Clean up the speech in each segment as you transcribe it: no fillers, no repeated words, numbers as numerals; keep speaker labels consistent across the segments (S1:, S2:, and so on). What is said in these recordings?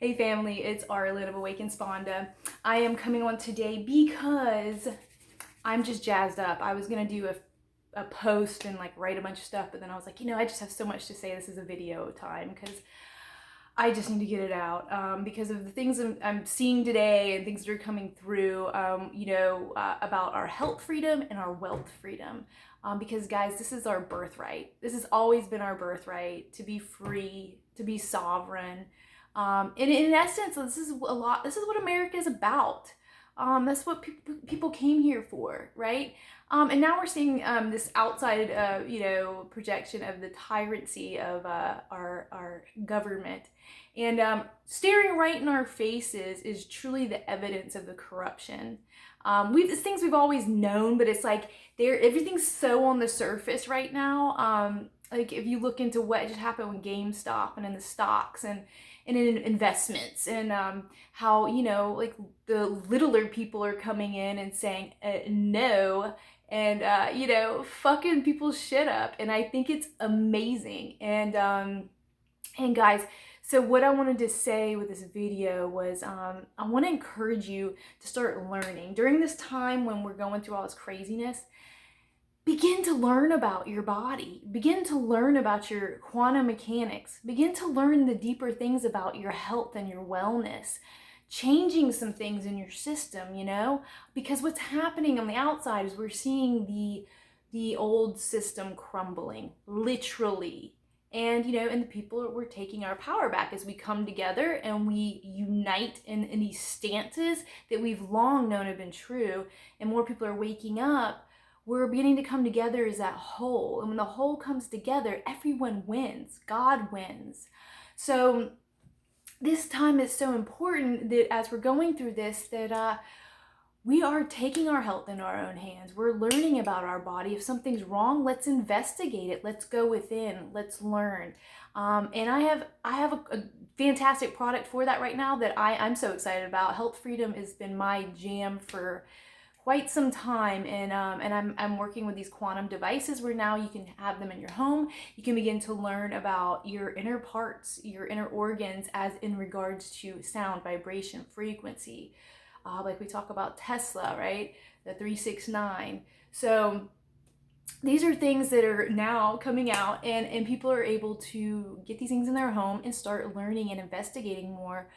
S1: Hey family, it's Arlen of Awakenspanda. I am coming on today because I'm just jazzed up. I was gonna do a post and like write a bunch of stuff, but then I was like, I just have so much to say. This is a video time because I just need to get it out because of the things I'm seeing today and things that are coming through, about our health freedom and our wealth freedom. Because guys, this is our birthright. This has always been our birthright, to be free, to be sovereign. And in essence, this is what America is about. That's what people came here for, right? And now we're seeing this outside, projection of the tyranny of our government. And staring right in our faces is truly the evidence of the corruption. It's things we've always known, but it's like everything's so on the surface right now. Like if you look into what just happened with GameStop and in the stocks and in investments and how, like the littler people are coming in and saying no and, fucking people's shit up. And I think it's amazing. And guys, so what I wanted to say with this video was I want to encourage you to start learning. During this time when we're going through all this craziness, begin to learn about your body. Begin to learn about your quantum mechanics. Begin to learn the deeper things about your health and your wellness. Changing some things in your system, because what's happening on the outside is we're seeing the old system crumbling, literally. And, and the people, we're taking our power back as we come together and we unite in these stances that we've long known have been true, and more people are waking up. We're beginning to come together as that whole. And when the whole comes together, everyone wins. God wins. So this time is so important that as we're going through this, that we are taking our health in our own hands. We're learning about our body. If something's wrong, let's investigate it. Let's go within. Let's learn. And I have a fantastic product for that right now that I'm so excited about. Health Freedom has been my jam for quite some time, and I'm working with these quantum devices where now you can have them in your home. You can begin to learn about your inner parts, your inner organs, as in regards to sound, vibration, frequency. Like we talk about Tesla, right? The 369. So these are things that are now coming out, and people are able to get these things in their home and start learning and investigating more.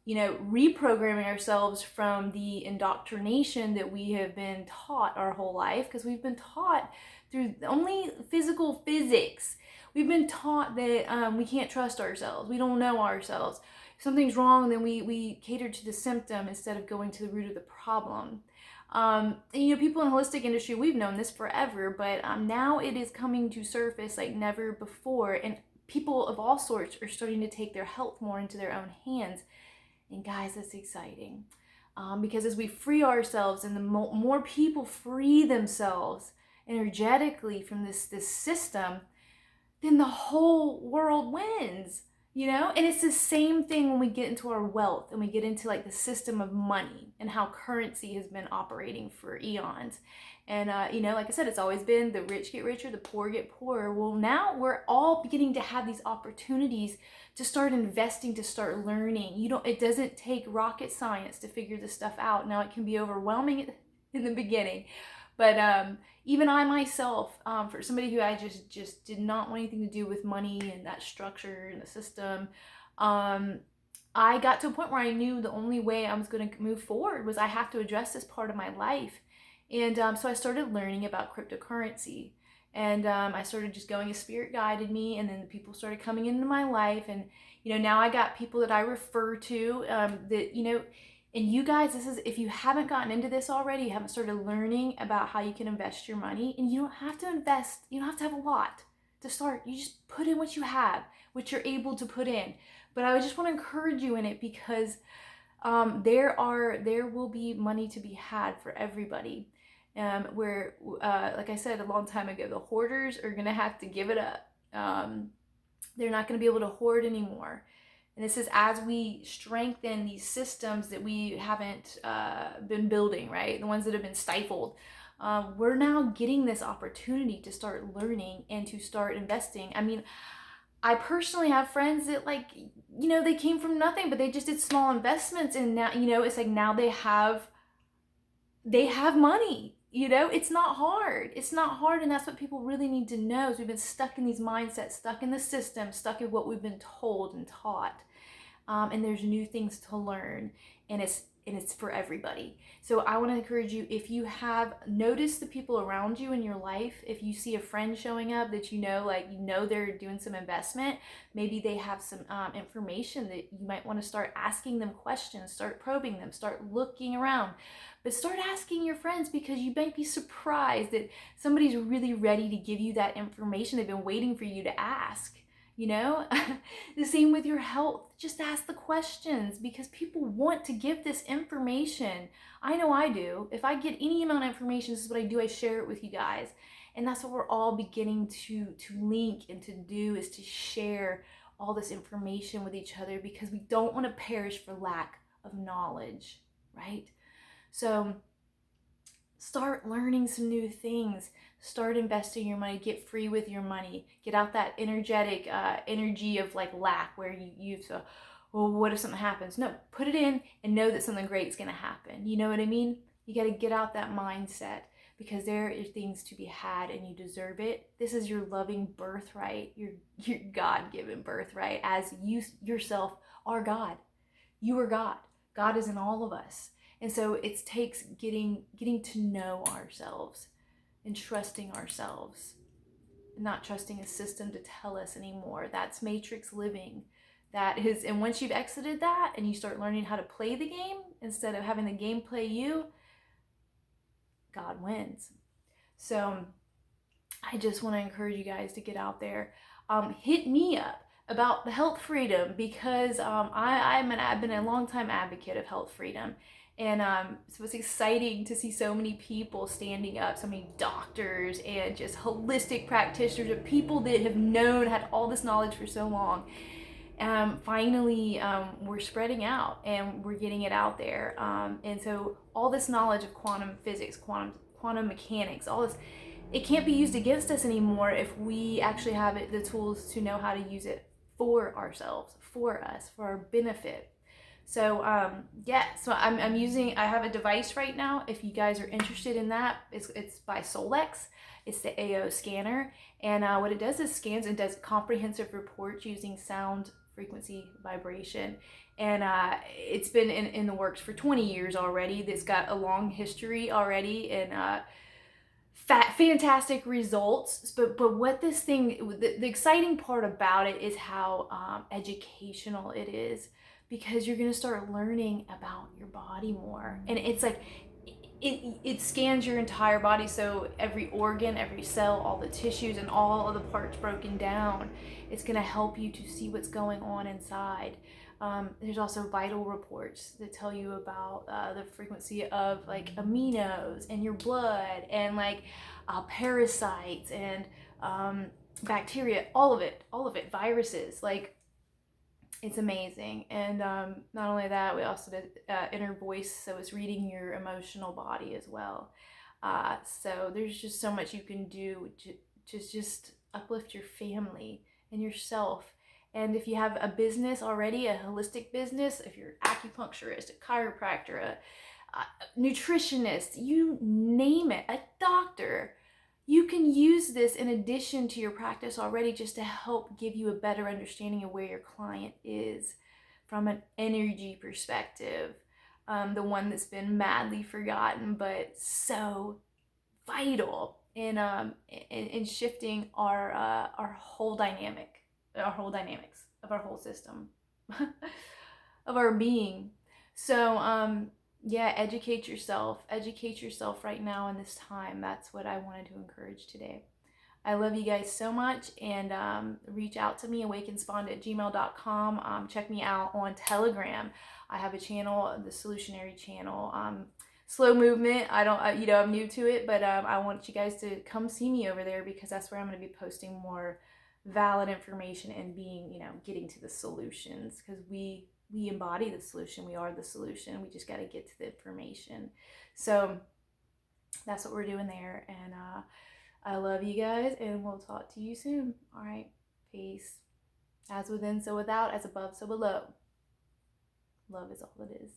S1: Reprogramming ourselves from the indoctrination that we have been taught our whole life, because we've been taught through only physical physics. We've been taught that we can't trust ourselves. We don't know ourselves. If something's wrong, then we cater to the symptom instead of going to the root of the problem. People in the holistic industry, we've known this forever, but now it is coming to surface like never before. And people of all sorts are starting to take their health more into their own hands. And guys, that's exciting. Because as we free ourselves and the more people free themselves energetically from this system, then the whole world wins, And it's the same thing when we get into our wealth and we get into like the system of money and how currency has been operating for eons. And, like I said, it's always been the rich get richer, the poor get poorer. Well, now we're all beginning to have these opportunities to start investing, to start learning. It doesn't take rocket science to figure this stuff out. Now, it can be overwhelming in the beginning. But even I myself, for somebody who I just did not want anything to do with money and that structure and the system, I got to a point where I knew the only way I was going to move forward was I have to address this part of my life. And so I started learning about cryptocurrency. And I started just going as spirit guided me, and then the people started coming into my life. And, now I got people that I refer to that, and you guys, this is, if you haven't gotten into this already, you haven't started learning about how you can invest your money, and you don't have to invest, you don't have to have a lot to start. You just put in what you have, what you're able to put in. But I just want to encourage you in it because there will be money to be had for everybody. Where, like I said a long time ago, the hoarders are going to have to give it up. They're not going to be able to hoard anymore. And this is as we strengthen these systems that we haven't been building, right? The ones that have been stifled. We're now getting this opportunity to start learning and to start investing. I mean, I personally have friends that, like, you know, they came from nothing, but they just did small investments, and now, you know, it's like now they have money. You know, it's not hard. It's not hard, and that's what people really need to know. Is we've been stuck in these mindsets, stuck in the system, stuck in what we've been told and taught. And there's new things to learn, and it's for everybody. So I want to encourage you, if you have noticed the people around you in your life, if you see a friend showing up that you know, like, you know, they're doing some investment, maybe they have some information that you might want to start asking them questions, start probing them, start looking around. But start asking your friends, because you might be surprised that somebody's really ready to give you that information. They've been waiting for you to ask. You know, the same with your health. Just ask the questions, because people want to give this information. I know I do. If I get any amount of information, this is what I do. I share it with you guys. And that's what we're all beginning to link and to do, is to share all this information with each other, because we don't want to perish for lack of knowledge, right? So start learning some new things. Start investing your money. Get free with your money. Get out that energetic energy of like lack, where you so, well, what if something happens? No, put it in and know that something great is going to happen. You know what I mean? You got to get out that mindset, because there are things to be had and you deserve it. This is your loving birthright, your God-given birthright, as you yourself are God. You are God. God is in all of us. And so it takes getting to know ourselves and trusting ourselves, not trusting a system to tell us anymore. That's matrix living. That is, and once you've exited that and you start learning how to play the game instead of having the game play you, God wins. So I just want to encourage you guys to get out there. Hit me up about the health freedom, because I've been a long time advocate of health freedom. And so it's exciting to see so many people standing up, so many doctors and just holistic practitioners, of people that have had all this knowledge for so long. Finally, we're spreading out and we're getting it out there. And so all this knowledge of quantum physics, quantum mechanics, all this, it can't be used against us anymore if we actually have the tools to know how to use it for ourselves, for us, for our benefit. So so I have a device right now. If you guys are interested in that, it's by Solex. It's the AO scanner, and what it does is scans and does comprehensive reports using sound, frequency, vibration, and it's been in the works for 20 years already. It's got a long history already, and fantastic results. But what this thing, the exciting part about it is how educational it is, because you're going to start learning about your body more. And it's like it scans your entire body, so every organ, every cell, all the tissues, and all of the parts broken down. It's going to help you to see what's going on inside. There's also vital reports that tell you about the frequency of like aminos in your blood, and like parasites and bacteria, all of it, viruses. Like, it's amazing. And not only that, we also did inner voice, so it's reading your emotional body as well. So there's just so much you can do to just uplift your family and yourself. And if you have a business already, a holistic business, if you're an acupuncturist, a chiropractor, a nutritionist, you name it, a doctor, you can use this in addition to your practice already, just to help give you a better understanding of where your client is from an energy perspective. The one that's been madly forgotten, but so vital in shifting our whole dynamics of our whole system of our being. So yeah, educate yourself right now in this time. That's what I wanted to encourage today. I love you guys so much, and reach out to me, awakenspanda@gmail.com. Check me out on Telegram. I have a channel, the Solutionary channel. Slow movement. I'm new to it, but I want you guys to come see me over there, because that's where I'm going to be posting more valid information and getting to the solutions, because we embody the solution. We are the solution. We just got to get to the information. So that's what we're doing there. And I love you guys, and we'll talk to you soon. All right. Peace. As within, so without, as above, so below. Love is all it is.